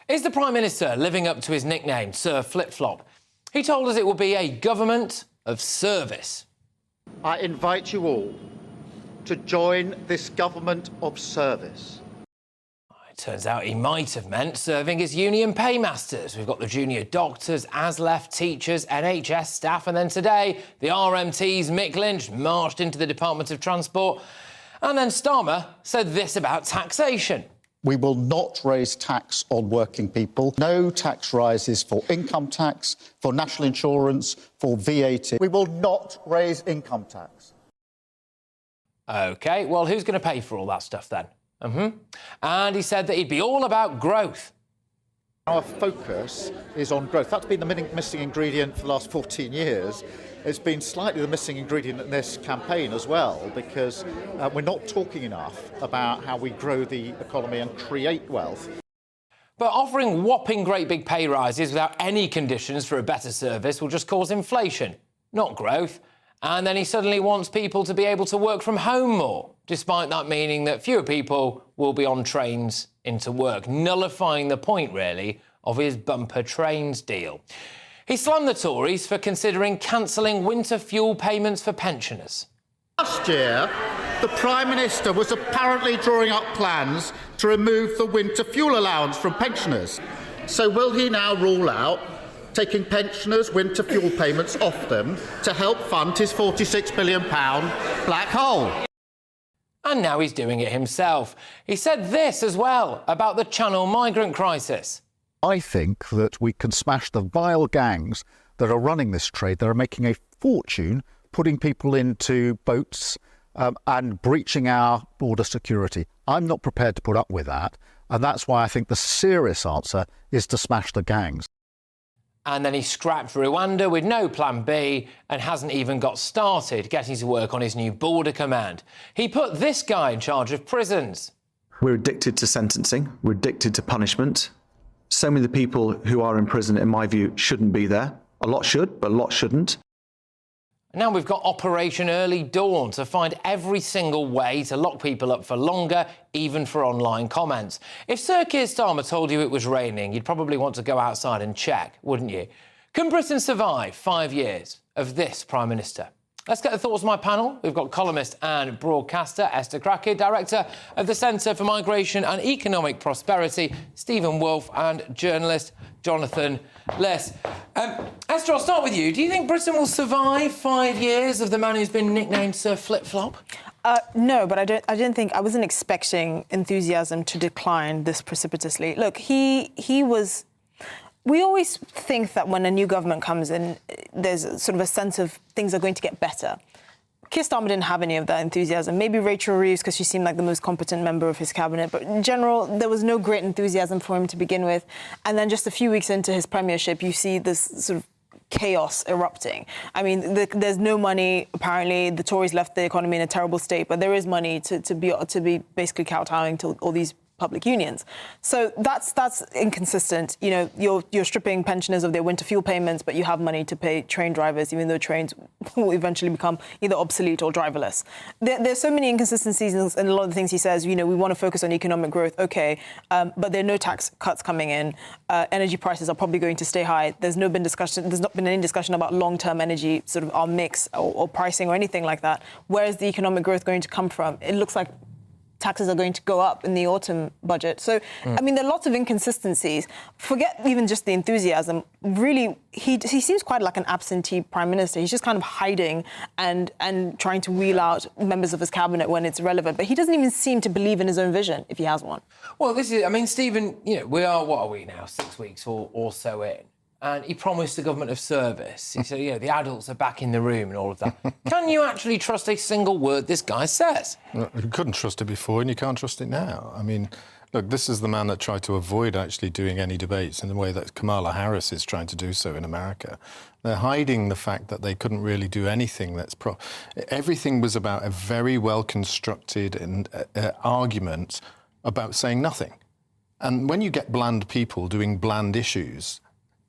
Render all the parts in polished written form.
Is the Prime Minister living up to his nickname, Sir Flip-Flop? He told us it will be a government of service. I invite you all to join this government of service. It turns out he might have meant serving his union paymasters. We've got the junior doctors, ASLEF teachers, NHS staff, and then today the RMT's Mick Lynch marched into the Department of Transport. And then Starmer said this about taxation. We will not raise tax on working people. No tax rises for income tax, for national insurance, for VAT. We will not raise income tax. OK, well, who's going to pay for all that stuff then? And he said that he'd be all about growth. Our focus is on growth. That's been the missing ingredient for the last 14 years. It's been slightly the missing ingredient in this campaign as well, because we're not talking enough about how we grow the economy and create wealth. But offering whopping great big pay rises without any conditions for a better service will just cause inflation, not growth. And then he suddenly wants people to be able to work from home more, despite that meaning that fewer people will be on trains into work, nullifying the point, really, of his bumper trains deal. He slammed the Tories for considering cancelling winter fuel payments for pensioners. Last year, the Prime Minister was apparently drawing up plans to remove the winter fuel allowance from pensioners. So will he now rule out taking pensioners' winter fuel payments off them to help fund his £46 billion black hole? And now he's doing it himself. He said this as well about the Channel migrant crisis. I think that we can smash the vile gangs that are running this trade, that are making a fortune putting people into boats and breaching our border security. I'm not prepared to put up with that, and that's why I think the serious answer is to smash the gangs. And then he scrapped Rwanda with no plan B and hasn't even got started getting to work on his new border command. He put this guy in charge of prisons. We're addicted to sentencing. We're addicted to punishment. So many of the people who are in prison, in my view, shouldn't be there. A lot should, but a lot shouldn't. Now we've got Operation Early Dawn to find every single way to lock people up for longer, even for online comments. If Sir Keir Starmer told you it was raining, you'd probably want to go outside and check, wouldn't you? Can Britain survive 5 years of this Prime Minister? Let's get the thoughts of my panel. We've got columnist and broadcaster Esther Crackey, director of the Centre for Migration and Economic Prosperity, Stephen Wolfe, and journalist Jonathan Less. Esther, I'll start with you. Do you think Britain will survive 5 years of the man who's been nicknamed Sir Flip-Flop? No, but I wasn't expecting enthusiasm to decline this precipitously. Look, he was. We always think that when a new government comes in, there's sort of a sense of things are going to get better. Keir Starmer didn't have any of that enthusiasm. Maybe Rachel Reeves, because she seemed like the most competent member of his cabinet. But in general, there was no great enthusiasm for him to begin with. And then just a few weeks into his premiership, you see this sort of chaos erupting. I mean, there's no money. Apparently, the Tories left the economy in a terrible state, but there is money to be basically kowtowing to all these public unions. So that's inconsistent. You know, you're stripping pensioners of their winter fuel payments, but you have money to pay train drivers, even though trains will eventually become either obsolete or driverless. There's so many inconsistencies in a lot of the things he says. You know, we want to focus on economic growth, okay, but there are no tax cuts coming in. Energy prices are probably going to stay high. There's not been any discussion about long-term energy, sort of our mix or pricing or anything like that. Where is the economic growth going to come from? It looks like taxes are going to go up in the autumn budget. So, I mean, there are lots of inconsistencies. Forget even just the enthusiasm. Really, he seems quite like an absentee prime minister. He's just kind of hiding and trying to wheel out members of his cabinet when it's relevant. But he doesn't even seem to believe in his own vision, if he has one. Well, I mean, Stephen, you know, what are we now, 6 weeks or so in? And he promised a government of service. He said, you know, the adults are back in the room and all of that. Can you actually trust a single word this guy says? Well, you couldn't trust it before and you can't trust it now. I mean, look, this is the man that tried to avoid actually doing any debates in the way that Kamala Harris is trying to do so in America. They're hiding the fact that they couldn't really do anything that's everything was about a very well-constructed argument about saying nothing. And when you get bland people doing bland issues,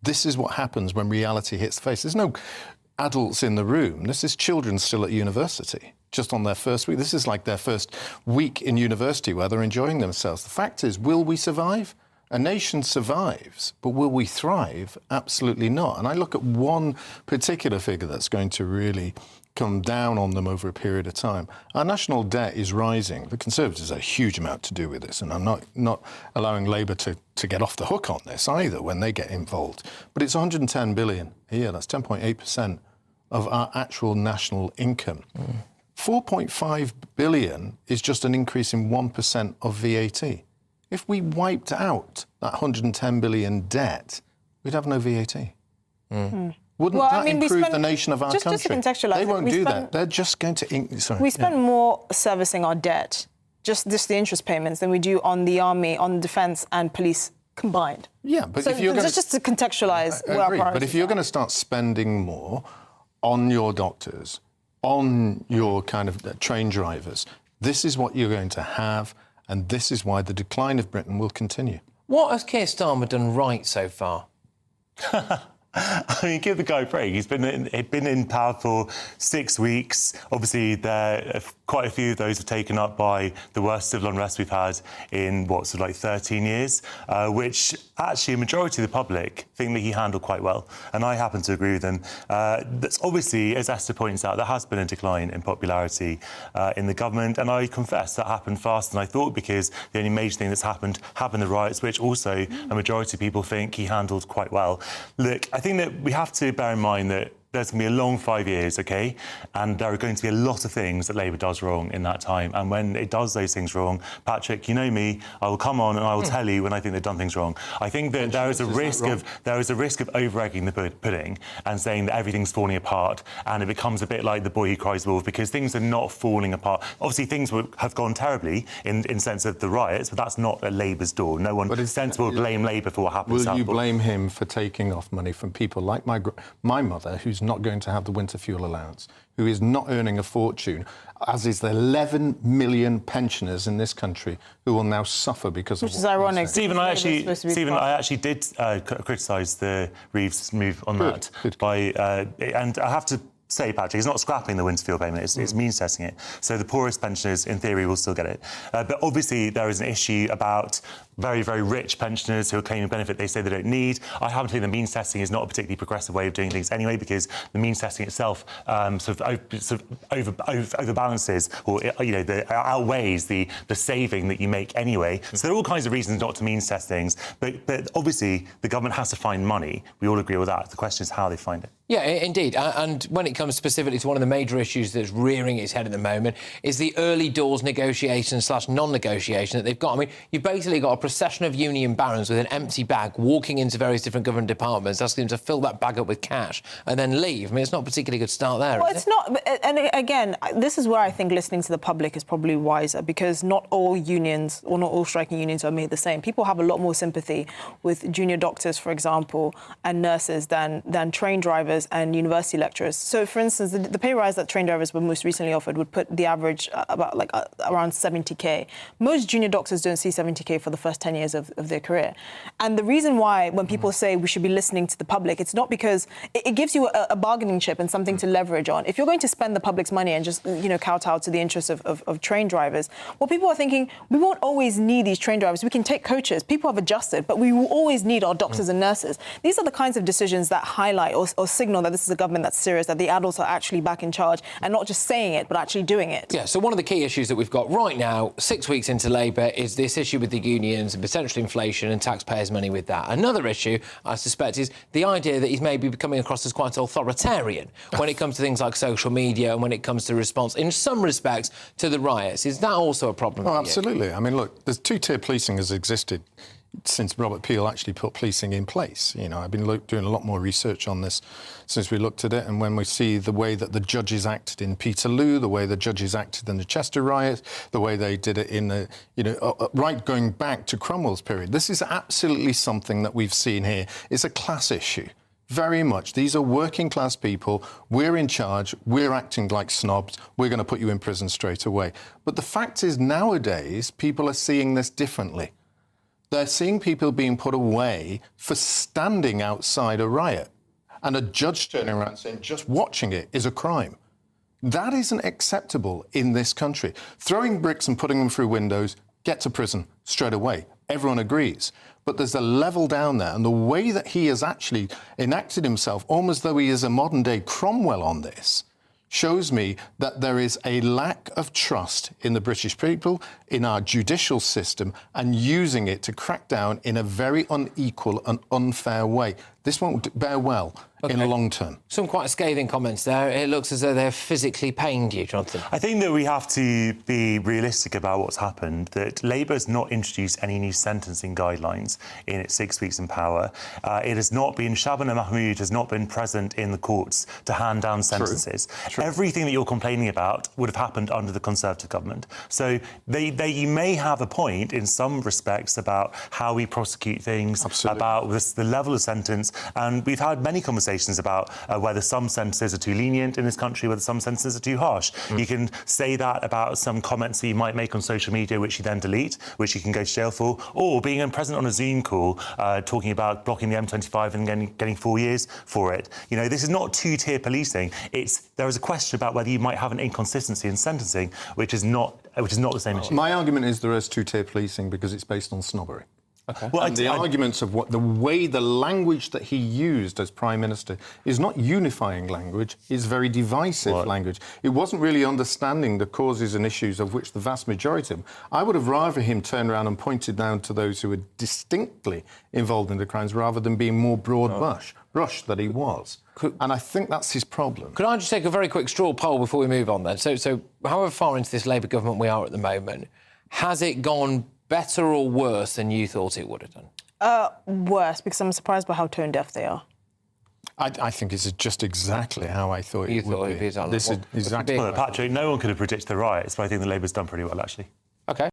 this is what happens when reality hits the face. There's no adults in the room. This is children still at university, just on their first week. This is like their first week in university where they're enjoying themselves. The fact is, will we survive? A nation survives, but will we thrive? Absolutely not. And I look at one particular figure that's going to really come down on them over a period of time. Our national debt is rising. The Conservatives have a huge amount to do with this, and I'm not allowing Labour to get off the hook on this either when they get involved. But it's 110 billion a year. That's 10.8% of our actual national income. 4.5 billion is just an increase in 1% of VAT. If we wiped out that 110 billion debt, we'd have no VAT. Wouldn't that improve the nation of our country? Just to contextualise, they won't do that. They're just going to... We spend more servicing our debt, just the interest payments, than we do on the army, on defence and police combined. Yeah, but so if you're going just to contextualise where our priorities But if you're going to start spending more on your doctors, on your kind of train drivers, this is what you're going to have, and this is why the decline of Britain will continue. What has Keir Starmer done right so far? I mean, give the guy a break. He's been in power for 6 weeks. Obviously, quite a few of those are taken up by the worst civil unrest we've had in, 13 years, which actually a majority of the public think that he handled quite well. And I happen to agree with them. That's obviously, as Esther points out, there has been a decline in popularity in the government. And I confess that happened faster than I thought, because the only major thing that's happened the riots, which also a majority of people think he handled quite well. Look, I think that we have to bear in mind that there's going to be a long 5 years, OK? And there are going to be a lot of things that Labour does wrong in that time. And when it does those things wrong, Patrick, you know me, I will come on and I will tell you when I think they've done things wrong. I think that there is a risk of over-egging the pudding and saying that everything's falling apart, and it becomes a bit like the boy who cries wolf, because things are not falling apart. Obviously, things have gone terribly in sense of the riots, but that's not at Labour's door. No one sensible will blame Labour for what happened. Will you blame him for taking off money from people like my mother, who's not going to have the winter fuel allowance, who is not earning a fortune, as is the 11 million pensioners in this country who will now suffer because of Which is ironic. Stephen, I actually did criticise the Reeves move on that. And I have to say, Patrick, it's not scrapping the winter fuel payment, it's means testing it. So the poorest pensioners, in theory, will still get it. But obviously, there is an issue about very, very rich pensioners who are claiming benefit they say they don't need. I happen to think the means testing is not a particularly progressive way of doing things anyway, because the means testing itself overbalances or outweighs the saving that you make anyway. So there are all kinds of reasons not to means test things. But obviously, the government has to find money. We all agree with that. The question is how they find it. Yeah, indeed. And when it comes specifically to one of the major issues that's rearing its head at the moment is the early doors negotiation / non-negotiation that they've got. I mean, you've basically got a procession of union barons with an empty bag walking into various different government departments, asking them to fill that bag up with cash and then leave. I mean, it's not a particularly good start there. Well, it's not. And again, this is where I think listening to the public is probably wiser, because not all unions or not all striking unions are made the same. People have a lot more sympathy with junior doctors, for example, and nurses than train drivers and university lecturers. So, for instance, the pay rise that train drivers were most recently offered would put the average about around 70k. Most junior doctors don't see 70k for the first 10 years of their career. And the reason why, when people say we should be listening to the public, it's not because it gives you a bargaining chip and something to leverage on. If you're going to spend the public's money and just kowtow to the interests of train drivers, well, people are thinking we won't always need these train drivers. We can take coaches. People have adjusted, but we will always need our doctors and nurses. These are the kinds of decisions that highlight or signal that this is a government that's serious, that the adults are actually back in charge and not just saying it, but actually doing it. Yeah, so one of the key issues that we've got right now, 6 weeks into Labour, is this issue with the unions and potential inflation and taxpayers' money with that. Another issue, I suspect, is the idea that he's maybe coming across as quite authoritarian when it comes to things like social media and when it comes to response, in some respects, to the riots. Is that also a problem for you? Absolutely. I mean, look, there's two-tier policing has existed since Robert Peel actually put policing in place. I've been doing a lot more research on this since we looked at it, and when we see the way that the judges acted in Peterloo, the way the judges acted in the Chester riot, the way they did it in the, right going back to Cromwell's period, this is absolutely something that we've seen here. It's a class issue. Very much. These are working class people. We're in charge. We're acting like snobs. We're going to put you in prison straight away. But the fact is, nowadays, people are seeing this differently. They're seeing people being put away for standing outside a riot, and a judge turning around saying just watching it is a crime. That isn't acceptable in this country. Throwing bricks and putting them through windows, get to prison straight away. everyone agrees. But there's a level down there, and the way that he has actually enacted himself, almost though he is a modern-day Cromwell on this, shows me that there is a lack of trust in the British people, in our judicial system, and using it to crack down in a very unequal and unfair way. This won't bear well in the long term. Some quite scathing comments there. It looks as though they've physically pained you, Jonathan. I think that we have to be realistic about what's happened, that Labour has not introduced any new sentencing guidelines in its 6 weeks in power. It has not been, Shabana Mahmood has not been present in the courts to hand down sentences. True. Everything that you're complaining about would have happened under the Conservative government. So you may have a point in some respects about how we prosecute things, about the level of sentence, and we've had many conversations about whether some sentences are too lenient in this country, whether some sentences are too harsh. You can say that about some comments that you might make on social media, which you then delete, which you can go to jail for, or being present on a Zoom call, talking about blocking the M25 and getting 4 years for it. You know, this is not two-tier policing. There is a question about whether you might have an inconsistency in sentencing, which is not the same issue. My argument is there is two-tier policing because it's based on snobbery. Okay. Well, and the arguments of the language that he used as Prime Minister is not unifying language, it's very divisive language. It wasn't really understanding the causes and issues of which the vast majority of them. I would have rather him turn around and pointed down to those who were distinctly involved in the crimes rather than being more broad brush that he was. And I think that's his problem. Could I just take a very quick straw poll before we move on then? So however far into this Labour government we are at the moment, has it gone better or worse than you thought it would have done? Worse, because I'm surprised by how tone-deaf they are. I think it's just exactly how I thought it would be. This is exactly. Well, Patrick, no one could have predicted the riots, but I think the Labour's done pretty well, actually. OK.